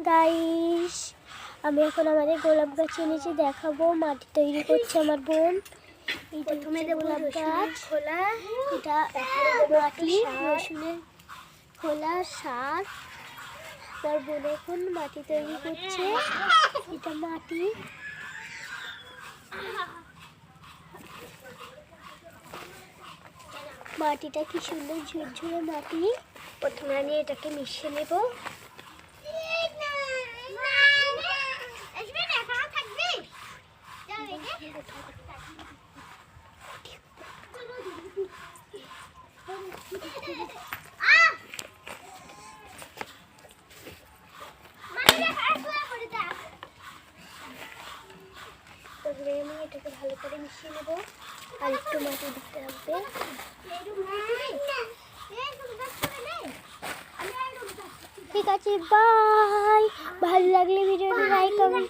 Guys, আমি এখন আমাদের গোলাপ গাছের নিচে দেখাবো। মাটি তৈরি করছে আমার বোন। প্রথমে দেবো গোলাপ গাছ খোলা, এটা মাটি, রসুনের খোলা, সার। আমার বোন এখন মাটি তৈরি করছে। এটা মাটি, মাটিটা কি সুন্দর ঝুরঝুরে মাটি। প্রথমে আমি এটাকে মিশিয়ে নেব। তারপরে আমি এটাকে ভালো করে মিশিয়ে নেব। আর একটু মাটি দিতে হবে। ঠিক আছে, বাই। ভালো লাগলে ভিডিওটি লাইক কমেন্ট